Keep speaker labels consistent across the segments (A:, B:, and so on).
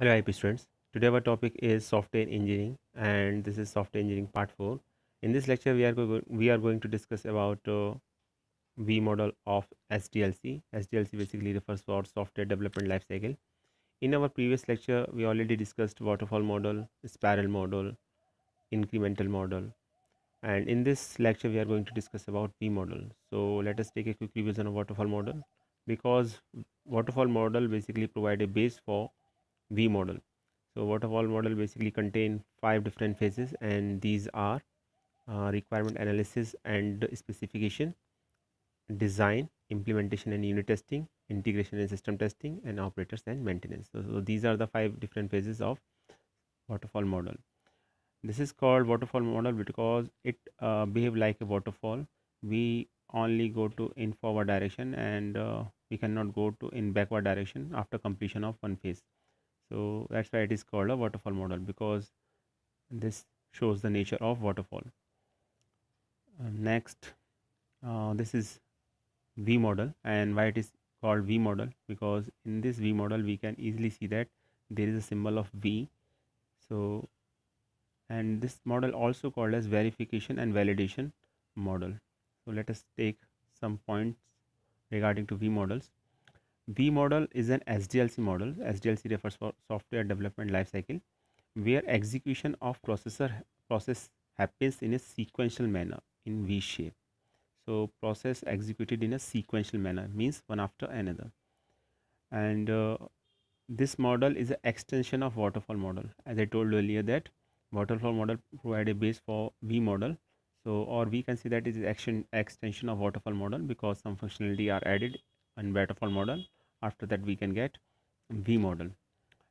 A: Hello IP students. Today our topic is software engineering and this is software engineering part 4. In this lecture we are going to discuss about V model of SDLC. SDLC basically refers to our software development lifecycle. In our previous lecture we already discussed waterfall model, spiral model, incremental model, and in this lecture we are going to discuss about V model. So let us take a quick revision of waterfall model because waterfall model basically provide a base for V model. So waterfall model basically contain 5 different phases, and these are requirement analysis and specification, design, implementation and unit testing, integration and system testing, and operators and maintenance. So these are the 5 different phases of waterfall model. This is called waterfall model because it behave like a waterfall. We only go to in forward direction, and we cannot go to in backward direction after completion of one phase. So that's why it is called a waterfall model, because this shows the nature of waterfall. Next, this is V model, and why it is called V model, because in this V model we can easily see that there is a symbol of V. So, and this model also called as verification and validation model. So let us take some points regarding to V models. V model is an SDLC model. SDLC refers for software development lifecycle, where execution of process happens in a sequential manner in V shape. So process executed in a sequential manner means one after another. And this model is an extension of waterfall model. As I told earlier that waterfall model provide a base for V model. So, or we can say that it is extension of waterfall model, because some functionality are added in waterfall model. After that we can get V model.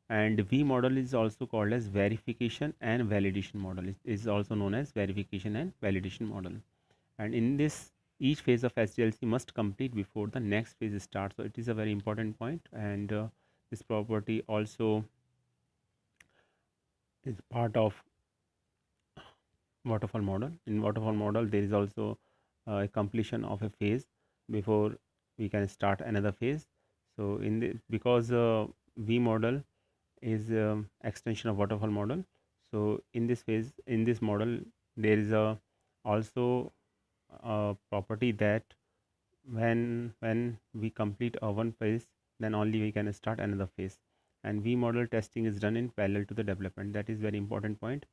A: And V model is also called as verification and validation model. It is also known as verification and validation model. And in this, each phase of SDLC must complete before the next phase starts. So it is a very important point, and this property also is part of waterfall model. In waterfall model, there is also a completion of a phase before we can start another phase. So in the, because V model is extension of waterfall model, so in this phase, in this model, there is a also a property that when we complete one phase, then only we can start another phase. And V model testing is done in parallel to the development. That is very important point.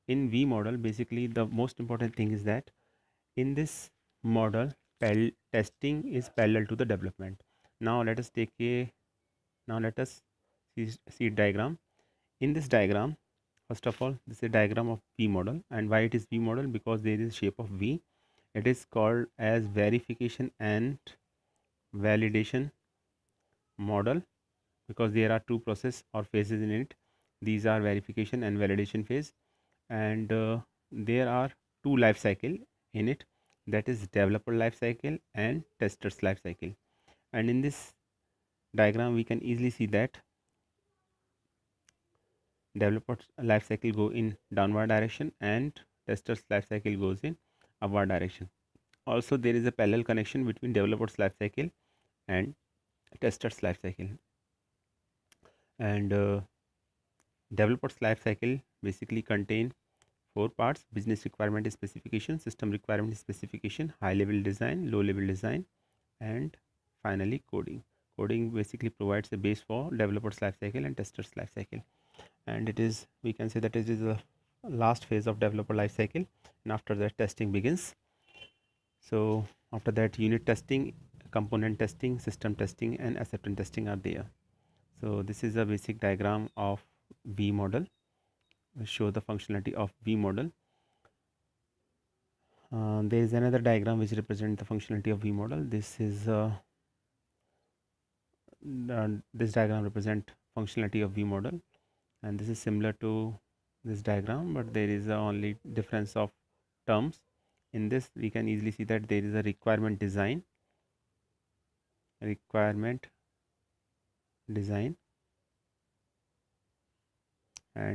A: In V model, basically the most important thing is that in this model, testing is parallel to the development. Now let us take a now let us see diagram. In this diagram, first of all, this is a diagram of V model. And why it is V model? Because there is shape of V. It is called as verification and validation model because there are two process or phases in it. These are verification and validation phase, and there are two life cycle in it, that is developer life cycle and testers life cycle. And in this diagram we can easily see that developer's life cycle go in downward direction and testers life cycle goes in upward direction. Also there is a parallel connection between developer's life cycle and testers life cycle. And developer's life cycle basically contain four parts: business requirement specification, system requirement specification, high level design, low level design, and finally coding. Coding basically provides a base for developers life cycle and testers life cycle, and it is, we can say that it is the last phase of developer life cycle, and after that testing begins. So after that unit testing, component testing, system testing, and acceptance testing are there. So this is a basic diagram of V model. We show the functionality of V model. There is another diagram which represents the functionality of V model. This diagram represent functionality of V model, and this is similar to this diagram, but there is a only difference of terms. In this we can easily see that there is a requirement design, and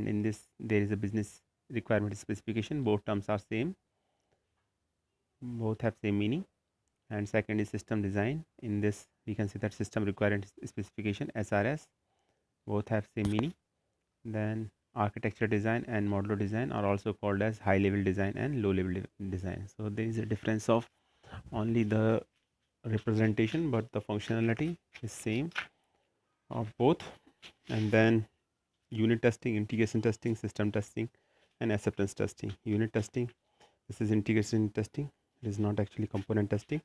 A: in this there is a business requirement specification. Both terms are same, both have same meaning. And second is system design. In this we can see that system requirement specification, SRS, both have same meaning. Then architecture design and modular design are also called as high level design and low level design. So there is a difference of only the representation, but the functionality is same of both. And then unit testing, integration testing, system testing, and acceptance testing. Unit testing, this is integration testing. It is not actually component testing,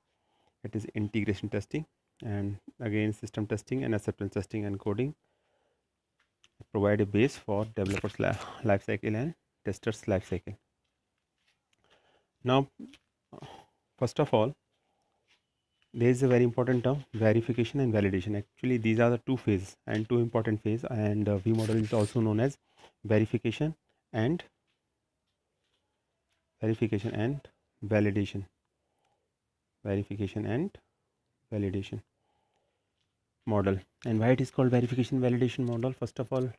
A: it is integration testing. And again, system testing and acceptance testing and coding provide a base for developers life cycle and testers life cycle. Now, first of all, there is a very important term, verification and validation. Actually, these are the two phases and two important phases, and VModel is also known as verification and validation. Verification and validation model. And why it is called verification validation model? First of all,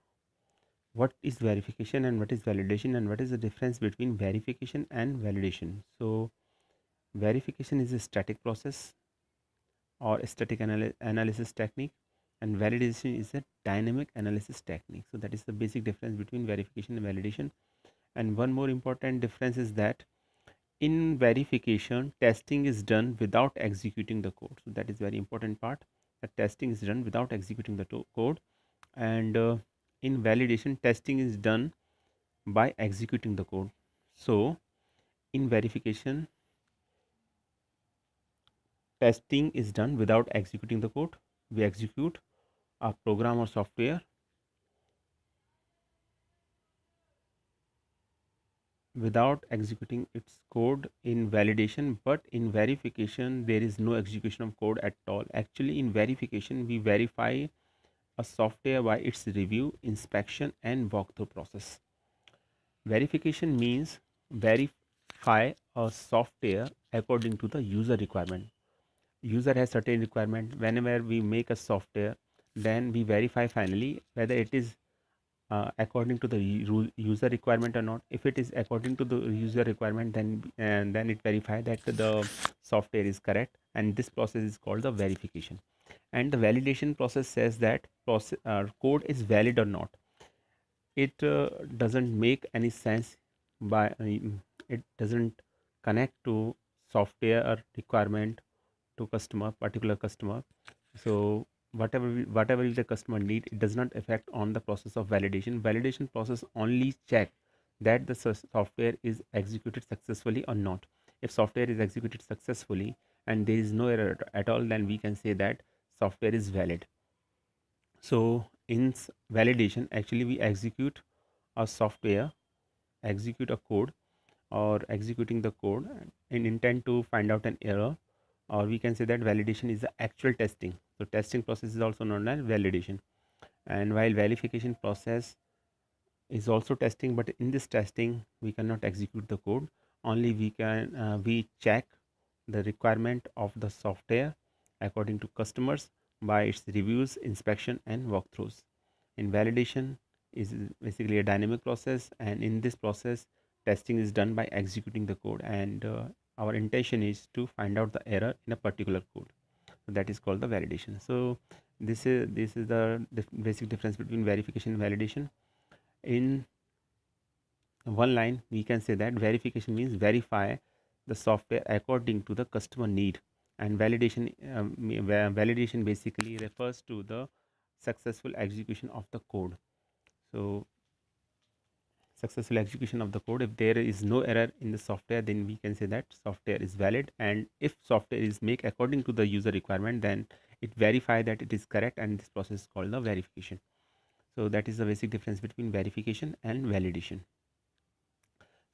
A: what is verification and what is validation, and what is the difference between verification and validation? So verification is a static process or a static analysis technique, and validation is a dynamic analysis technique. So that is the basic difference between verification and validation. And one more important difference is that in verification, testing is done without executing the code. So that is very important part, that testing is done without executing the code. And in validation, testing is done by executing the code. So in verification, testing is done without executing the code. We execute a program or software without executing its code in validation, but in verification there is no execution of code at all. Actually, in verification we verify a software by its review, inspection and walkthrough process. Verification means verify a software according to the user requirement. User has certain requirement. Whenever we make a software, then we verify finally whether it is according to the user requirement or not. If it is according to the user requirement, then it verify that the software is correct, and this process is called the verification. And the validation process says that code is valid or not. It doesn't make any sense by it doesn't connect to software requirement to particular customer. So whatever the customer need, it does not affect on the process of validation. Validation process only check that the software is executed successfully or not. If software is executed successfully and there is no error at all, then we can say that software is valid. So in validation, actually we execute a software, execute a code, or executing the code and intend to find out an error, or we can say that validation is the actual testing. So testing process is also known as validation. And while verification process is also testing, but in this testing we cannot execute the code, only we check the requirement of the software according to customers by its reviews, inspection and walkthroughs. In validation is basically a dynamic process, and in this process testing is done by executing the code, and our intention is to find out the error in a particular code. So that is called the validation. So this is the basic difference between verification and validation. In one line we can say that verification means verify the software according to the customer need, and validation basically refers to the successful execution of the code. So successful execution of the code, if there is no error in the software, then we can say that software is valid. And if software is made according to the user requirement, then it verify that it is correct, and this process is called the verification. So that is the basic difference between verification and validation.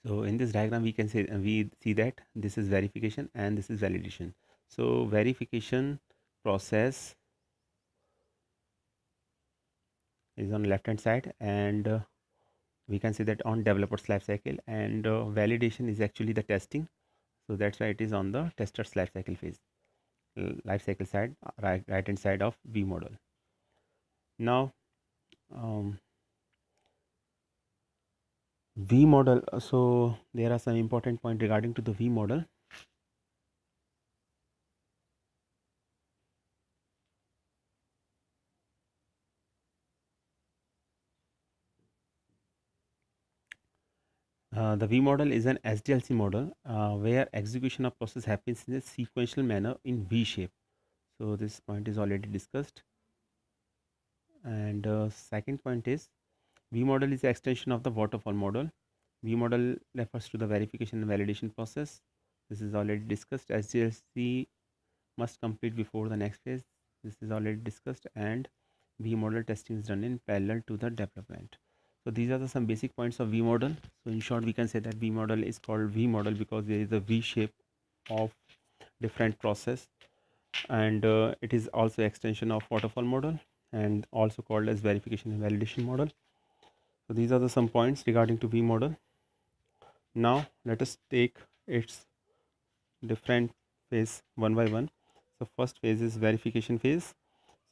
A: So in this diagram we can say we see that this is verification and this is validation. So verification process is on left hand side, and we can say that on developer's life cycle, and validation is actually the testing. So that's why it is on the tester's life cycle phase, life cycle side, right hand side of VModel. Now VModel, so there are some important points regarding to the VModel. The V model is an SDLC model where execution of process happens in a sequential manner in V shape. So this point is already discussed. And second point is V model is the extension of the waterfall model. V model refers to the verification and validation process. This is already discussed. SDLC must complete before the next phase. This is already discussed, and V model testing is done in parallel to the development. So these are some basic points of V model. So in short, we can say that V model is called V model because there is a V shape of different process, and it is also extension of waterfall model and also called as verification and validation model. So these are some points regarding to V model. Now let us take its different phase one by one. So first phase is verification phase.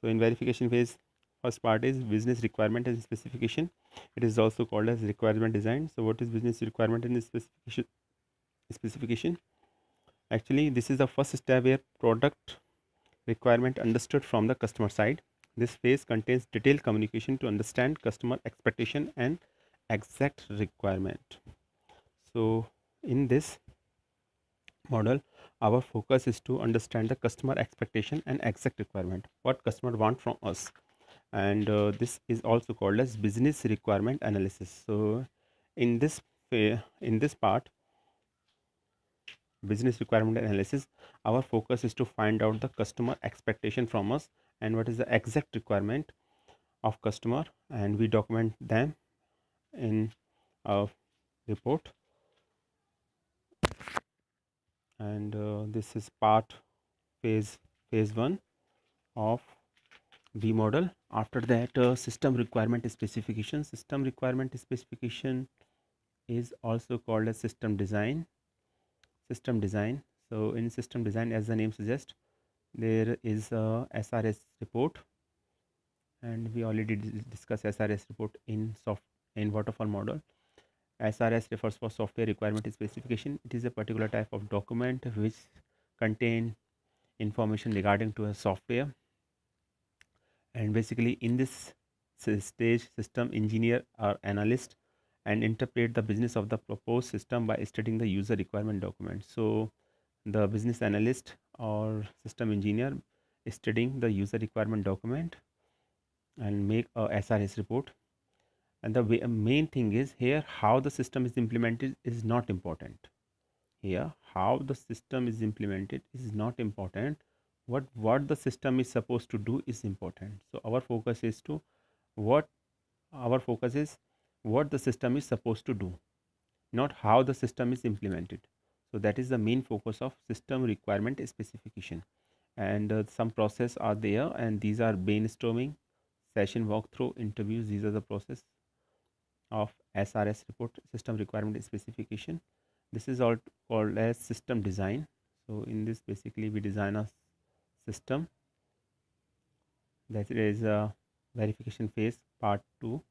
A: So in verification phase, first part is business requirement and specification. It is also called as requirement design. So what is business requirement and specification? Actually, this is the first step where product requirement understood from the customer side. This phase contains detailed communication to understand customer expectation and exact requirement. So in this model, our focus is to understand the customer expectation and exact requirement, what customer want from us, and this is also called as business requirement analysis. So in this part, business requirement analysis, our focus is to find out the customer expectation from us and what is the exact requirement of customer, and we document them in a report. And this is phase 1 of V model. After that, system requirement specification. System requirement specification is also called as system design. So in system design, as the name suggests, there is a SRS report, and we already discussed SRS report in waterfall model. SRS refers for software requirement specification. It is a particular type of document which contain information regarding to a software, and basically in this stage, system engineer or analyst and interpret the business of the proposed system by studying the user requirement document. So the business analyst or system engineer is studying the user requirement document and make a SRS report. And the main thing is here, how the system is implemented is not important. Here, how the system is implemented is not important. What the system is supposed to do is important. So our focus is what the system is supposed to do, not how the system is implemented. So that is the main focus of system requirement specification. And some process are there, and these are brainstorming, session walkthrough, interviews. These are the process of SRS report, system requirement specification. This is all called as system design. So in this, basically we design a system. That is a verification phase, part 2.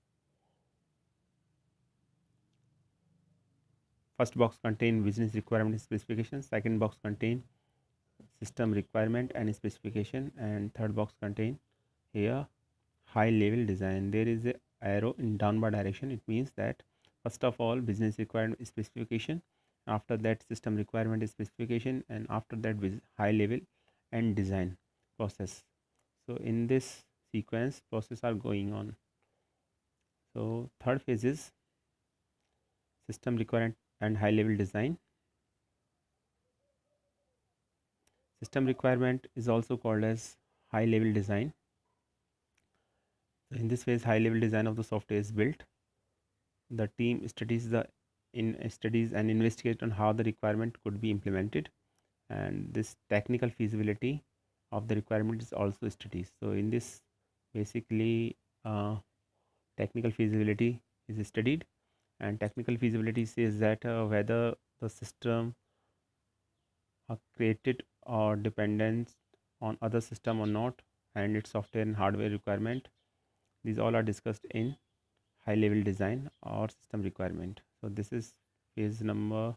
A: First box contain business requirement specification, second box contain system requirement and specification, and third box contain here high level design. There is a arrow in downward direction. It means that first of all business requirement specification, after that system requirement specification, and after that high level and design process. So in this sequence, process are going on. So third phase is system requirement and high level design. System requirement is also called as high level design. In this phase, high level design of the software is built. The team studies and investigates on how the requirement could be implemented, and this technical feasibility of the requirement is also studied. So in this, basically technical feasibility is studied, and technical feasibility says that whether the system are created or dependent on other system or not, and its software and hardware requirement. These all are discussed in high level design or system requirement. So this is phase number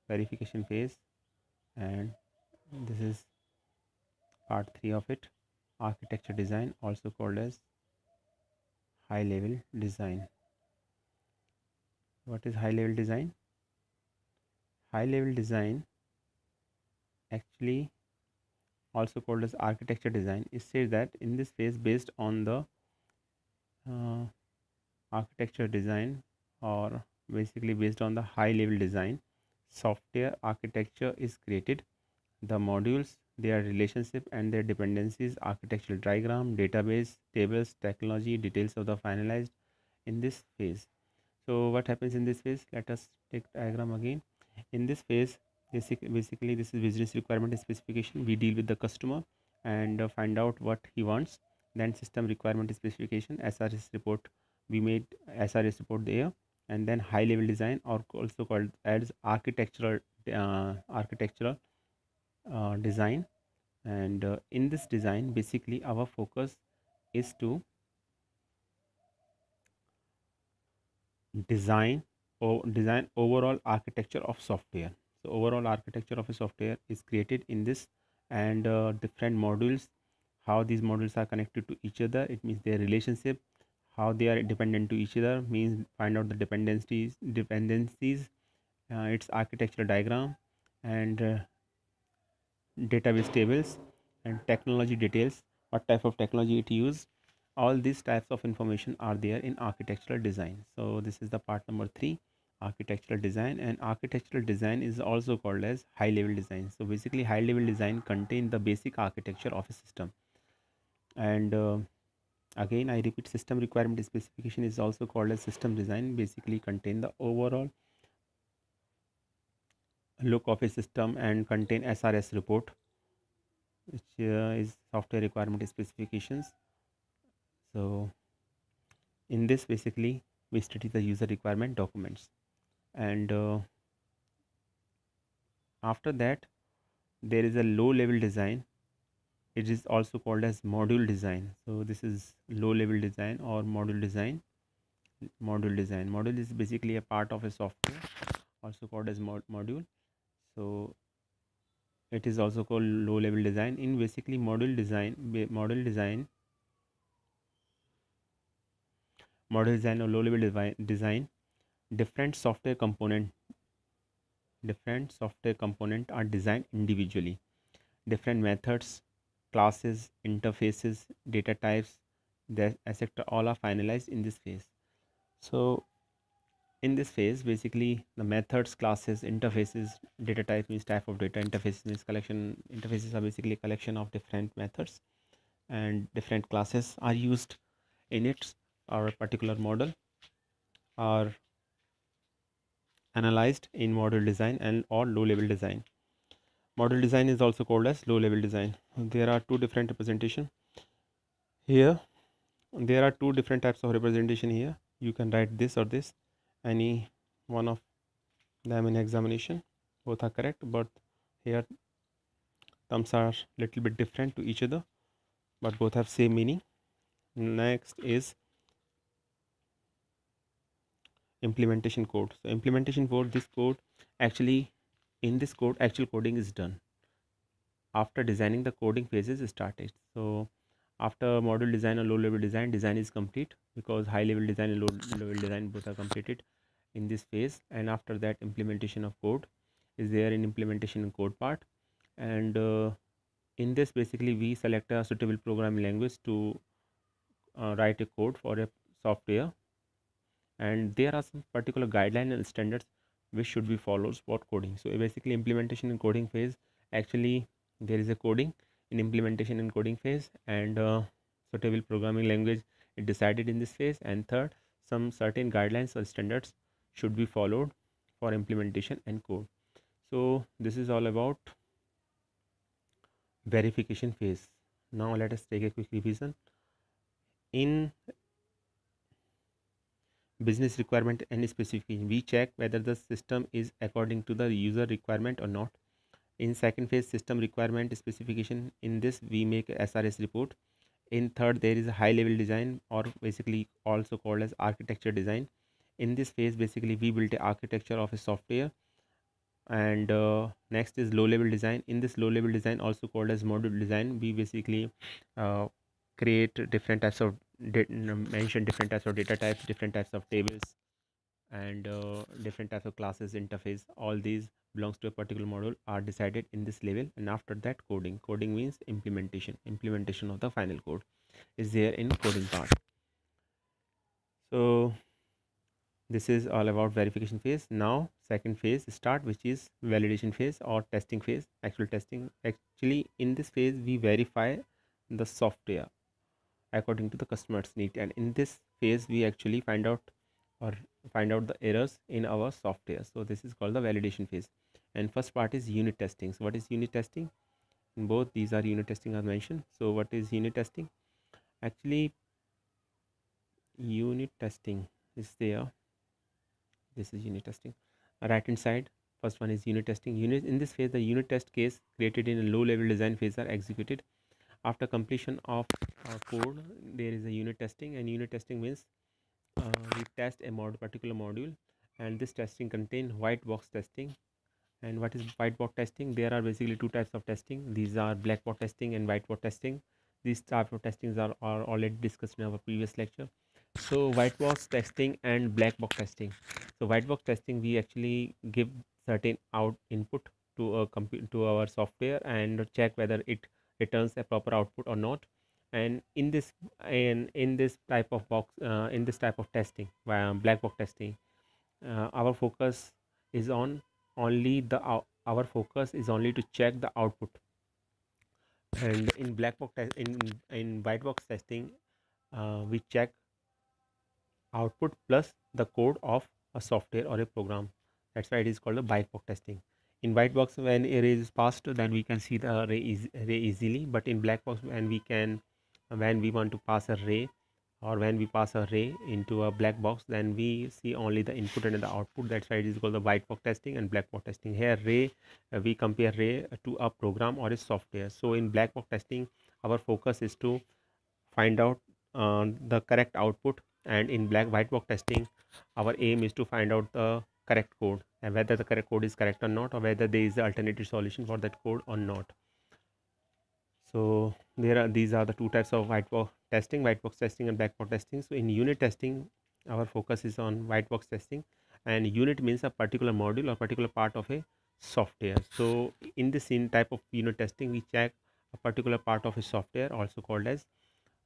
A: verification phase, and this is part 3 of it, architecture design, also called as high level design. What is high level design? High level design, actually also called as architecture design, it says that in this phase, based on the uh, architecture design, or basically based on the high level design, software architecture is created. The modules, their relationship and their dependencies, architectural diagram, database, tables, technology, details of the finalized in this phase. So what happens in this phase? Let us take diagram again. In this phase, basically this is business requirement specification. We deal with the customer and find out what he wants. Then system requirement specification, SRS report. We made SRS report there, and then high level design, or also called as architectural design. And in this design, basically our focus is to design overall architecture of software. So overall architecture of a software is created in this, and different modules, how these modules are connected to each other, it means their relationship, how they are dependent to each other, means find out the dependencies, its architectural diagram, and database tables, and technology details, what type of technology it use. All these types of information are there in architectural design. So this is the part number 3, architectural design. And architectural design is also called as high level design. So basically high level design contain the basic architecture of a system. And again I repeat, system requirement specification is also called as system design, basically contain the overall look of a system and contain SRS report, which is software requirement specifications. So in this, basically we study the user requirement documents, and after that there is a low level design. It is also called as module design. So this is low level design or module design. Module is basically a part of a software, also called as module. So it is also called low level design. In basically module design or low level design, different software component are designed individually. Different methods, classes, interfaces, data types, etc. all are finalized in this phase. So in this phase, basically the methods, classes, interfaces, data type means type of data, interfaces means collection. Interfaces are basically a collection of different methods, and different classes are used in it, or a particular model are analyzed in model design and or low level design. Model design is also called as low level design. There are two different representation here. There are two different types of representation here. You can write this or this, any one of them in examination. Both are correct, but here terms are little bit different to each other, but both have same meaning. Next is implementation code. So implementation code, this code actually, in this code actual coding is done after designing. The coding phases started. So after module design or low level design is complete, because high level design and low level design both are completed in this phase. And after that, implementation of code is there in implementation and code part. And in this, basically we select a suitable programming language to write a code for a software, and there are some particular guidelines and standards which should be followed for coding. So basically implementation and coding phase, actually there is a coding in implementation and coding phase, and suitable programming language is decided in this phase. And third, some certain guidelines or standards should be followed for implementation and code. So this is all about verification phase. Now let us take a quick revision. In business requirement and specification, we check whether the system is according to the user requirement or not. In second phase, system requirement specification, in this we make a SRS report. In third, there is a high level design, or basically also called as architecture design. In this phase, basically we build a architecture of a software. And next is low level design. In this low level design, also called as module design, we basically create different types of mention different types of data types, different types of tables, and different types of classes, interface, all these belongs to a particular module are decided in this level. And after that, coding means implementation of the final code is there in coding part. So this is all about verification phase. Now second phase start, which is validation phase or testing phase, actual testing. Actually in this phase we verify the software according to the customer's need, and in this phase we actually find out the errors in our software. So this is called the validation phase. And first part is unit testing. So what is unit testing? In both these are unit testing as mentioned. So what is unit testing? Actually unit testing is there. This is unit testing. Right hand side, first one is unit testing. In this phase, the unit test case created in a low level design phase are executed. After completion of code, there is a unit testing, and unit testing means we test a particular module, and this testing contain white box testing. And what is white box testing? There are basically two types of testing. These are black box testing and white box testing. These type of testings are already discussed in our previous lecture. So white box testing and black box testing. So white box testing, we actually give certain input to a to our software and check whether it returns a proper output or not. And in this type of box, in this type of testing, black box testing, our focus is on only the our focus is only to check the output. And in black box in white box testing, we check output plus the code of a software or a program. That's why it is called a white box testing. In white box, when array is passed, then we can see the array easily. But in black box, when we want to pass a array, or when we pass a array into a black box, then we see only the input and the output. That's why it is called the white box testing and black box testing. Here array, we compare array to a program or a software. So in black box testing, our focus is to find out the correct output, and in white box testing, our aim is to find out the correct code, and whether the correct code is correct or not, or whether there is an alternative solution for that code or not. So these are the two types of white box testing and black box testing. So in unit testing, our focus is on white box testing, and unit means a particular module or particular part of a software. So in this type of unit testing, we check a particular part of a software, also called as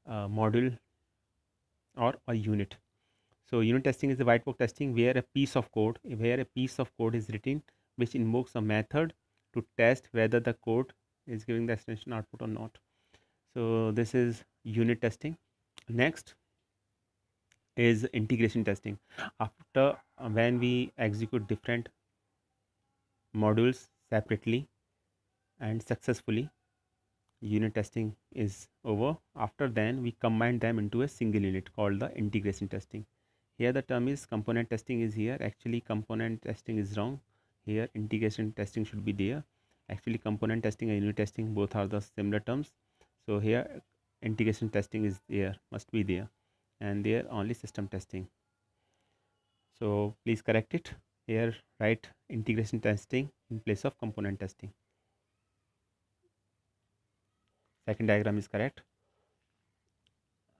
A: module or a unit. So unit testing is the white box testing where a piece of code is written which invokes a method to test whether the code is giving the extension output or not. So this is unit testing. Next is integration testing. After when we execute different modules separately and successfully, unit testing is over. After then we combine them into a single unit called the integration testing. Here the term is component testing is here. Actually component testing is wrong. Here integration testing should be there. Actually component testing and unit testing both are the similar terms. So here integration testing is there, must be there, and there only system testing. So please correct it. Here write integration testing in place of component testing. Second diagram is correct.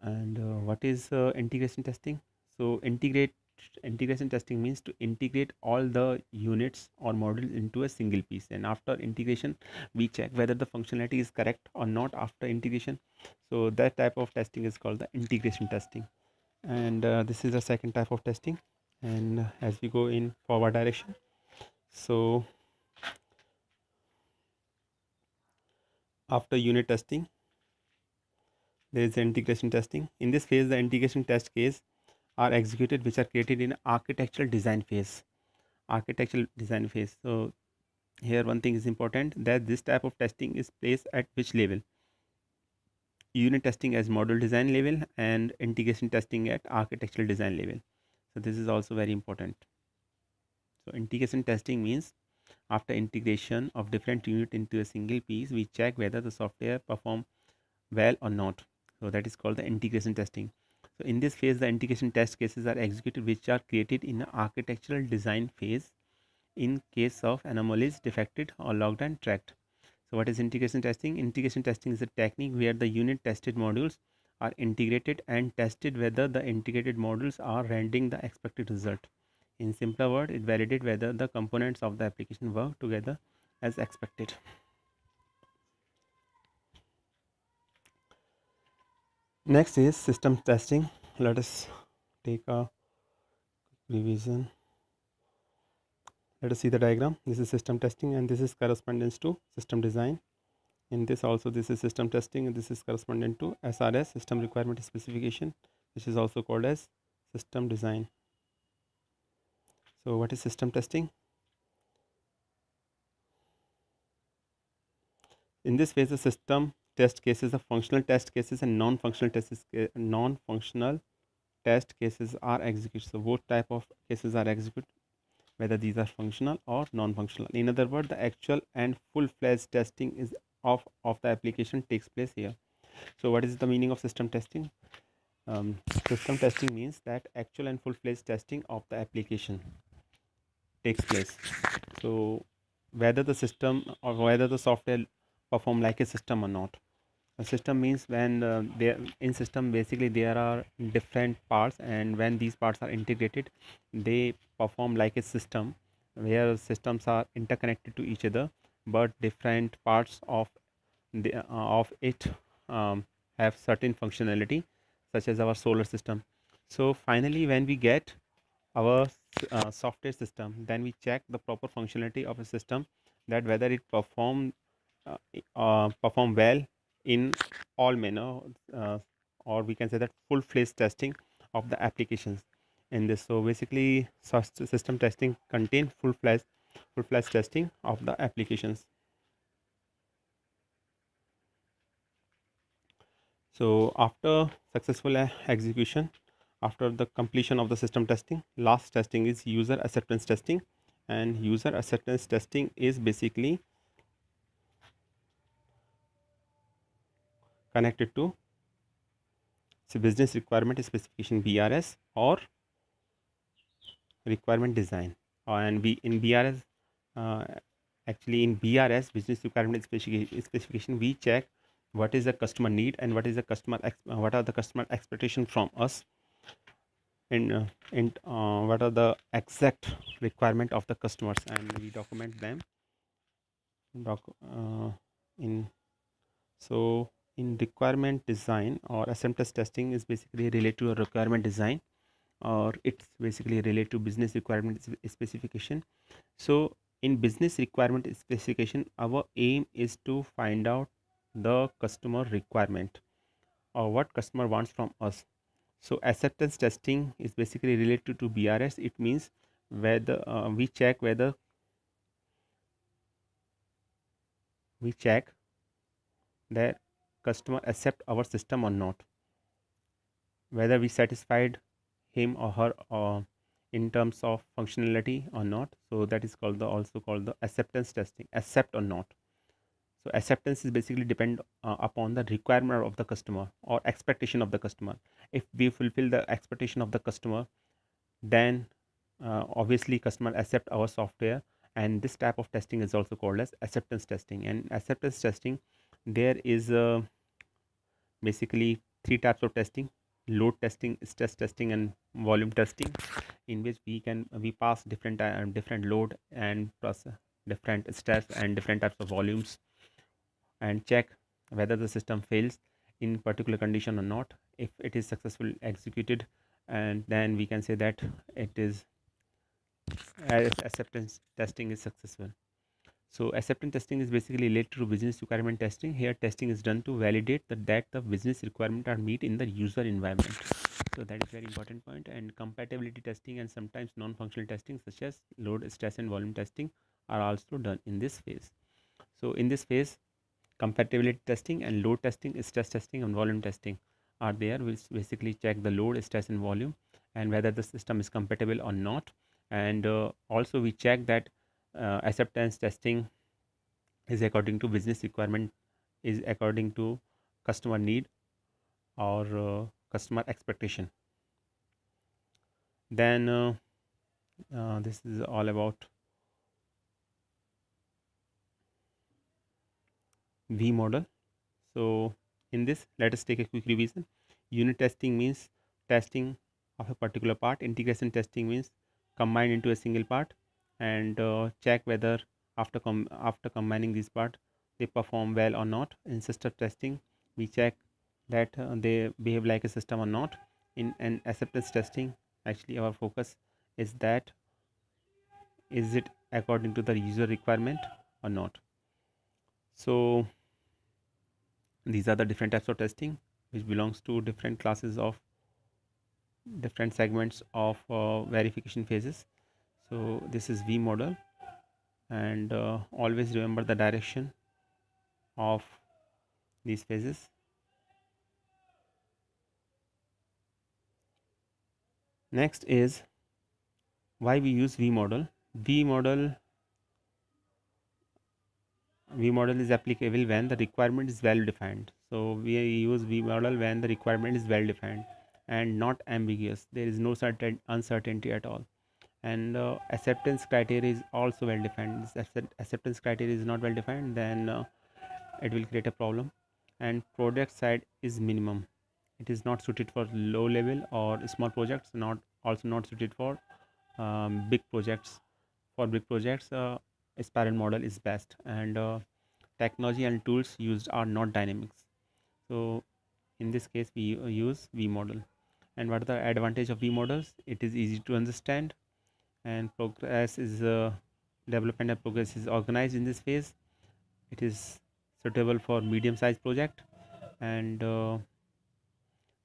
A: And what is integration testing? So integration testing means to integrate all the units or modules into a single piece, and after integration we check whether the functionality is correct or not after integration. So that type of testing is called the integration testing. And this is the second type of testing. And as we go in forward direction, so after unit testing there is the integration testing. In this phase the integration test case are executed which are created in architectural design phase. So here one thing is important, that this type of testing is placed at which level? Unit testing as model design level and integration testing at architectural design level. So this is also very important. So integration testing means after integration of different unit into a single piece, we check whether the software perform well or not. So that is called the integration testing. So in this phase the integration test cases are executed which are created in the architectural design phase in case of anomalies detected or logged and tracked. So what is integration testing? Integration testing is a technique where the unit tested modules are integrated and tested whether the integrated modules are rendering the expected result. In simpler word, it validates whether the components of the application work together as expected. Next is system testing. Let us take a revision. Let us see the diagram. This is system testing and this is correspondence to system design. In this also, this is system testing and this is correspondent to SRS, system requirement specification, which is also called as system design. So what is system testing? In this phase, the system test cases, the functional test cases and non-functional test cases are executed. So both type of cases are executed, whether these are functional or non-functional. In other words, the actual and full-fledged testing is of the application takes place here. So what is the meaning of system testing? System testing means that actual and full-fledged testing of the application takes place. So whether the system or whether the software perform like a system or not. A system means when in system basically there are different parts, and when these parts are integrated, they perform like a system, where systems are interconnected to each other, but different parts of it have certain functionality, such as our solar system. So finally, when we get our software system, then we check the proper functionality of a system, that whether it perform well in all manner, or we can say that full-fledged testing of the applications in this. So basically, system testing contain full-fledged testing of the applications. So after successful execution, after the completion of the system testing, last testing is user acceptance testing, and user acceptance testing is basically connected to business requirement specification, BRS, or requirement design. And we in BRS, actually in BRS, business requirement specification, we check what is the customer need and what are the customer expectation from us, and what are the exact requirement of the customers, and we document them in. So in requirement design or acceptance testing is basically related to a requirement design, or it's basically related to business requirement specification. So in business requirement specification, our aim is to find out the customer requirement or what customer wants from us. So acceptance testing is basically related to BRS. It means whether we check that customer accept our system or not, whether we satisfied him or her in terms of functionality or not. So that is also called the acceptance testing, accept or not. So acceptance is basically depend upon the requirement of the customer or expectation of the customer. If we fulfill the expectation of the customer, then obviously customer accept our software, and this type of testing is also called as acceptance testing. And acceptance testing, there is basically three types of testing: load testing, stress testing, and volume testing, in which we pass different load and plus different stress and different types of volumes, and check whether the system fails in particular condition or not. If it is successfully executed, and then we can say that it is acceptance testing is successful. So acceptance testing is basically related to business requirement testing. Here testing is done to validate that the business requirement are met in the user environment. So that is very important point. And compatibility testing and sometimes non-functional testing such as load, stress and volume testing are also done in this phase. So in this phase, compatibility testing and load testing, stress testing and volume testing are there, which basically check the load, stress and volume and whether the system is compatible or not. And also we check that acceptance testing is according to business requirement, is according to customer need or customer expectation. Then this is all about VModel. So in this, let us take a quick revision. Unit testing means testing of a particular part. Integration testing means combined into a single part, and check whether after combining these parts they perform well or not. In system testing, we check that they behave like a system or not. In an acceptance testing, actually our focus is that is it according to the user requirement or not. So these are the different types of testing which belongs to different classes of different segments of verification phases. So this is VModel, and always remember the direction of these phases. Next is why we use VModel. VModel VModel is applicable when the requirement is well defined. So we use VModel when the requirement is well defined and not ambiguous. There is no certain uncertainty at all. And acceptance criteria is also well defined. If acceptance criteria is not well defined, then it will create a problem. And project size is minimum. It is not suited for low level or small projects, not suited for big projects. For big projects, spiral model is best, and technology and tools used are not dynamics. So in this case we use VModel. And what are the advantage of VModels? It is easy to understand, and progress is development and progress is organized in this phase. It is suitable for medium sized project, and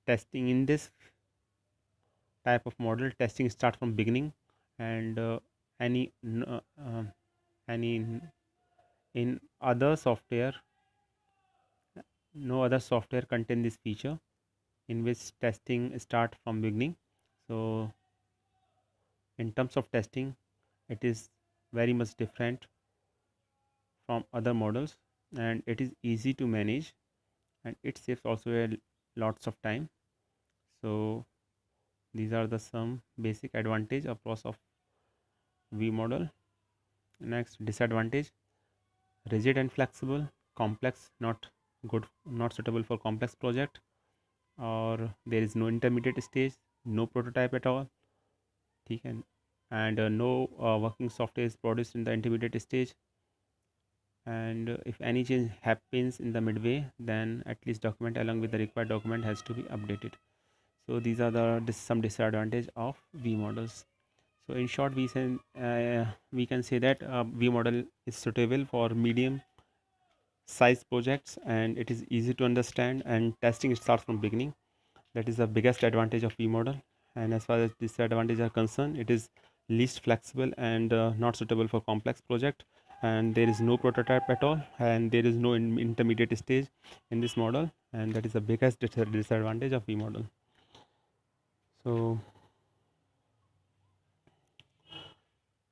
A: testing in this type of model, testing start from beginning, and any any in other software, no other software contain this feature in which testing start from beginning. So in terms of testing, it is very much different from other models, and it is easy to manage, and it saves also lots of time. So these are the some basic advantage of pros of VModel. Next, disadvantage: rigid and flexible, complex, not good, not suitable for complex project, or there is no intermediate stage, no prototype at all. Okay, and no working software is produced in the intermediate stage, and if any change happens in the midway, then at least document along with the required document has to be updated. So these are the some disadvantage of VModels. So in short, we can say that VModel is suitable for medium size projects, and it is easy to understand, and testing starts from beginning. That is the biggest advantage of VModel. And as far as disadvantages are concerned, it is least flexible and not suitable for complex project, and there is no prototype at all, and there is no intermediate stage in this model, and that is the biggest disadvantage of VModel. So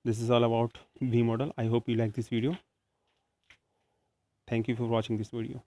A: this is all about VModel. I hope you like this video. Thank you for watching this video.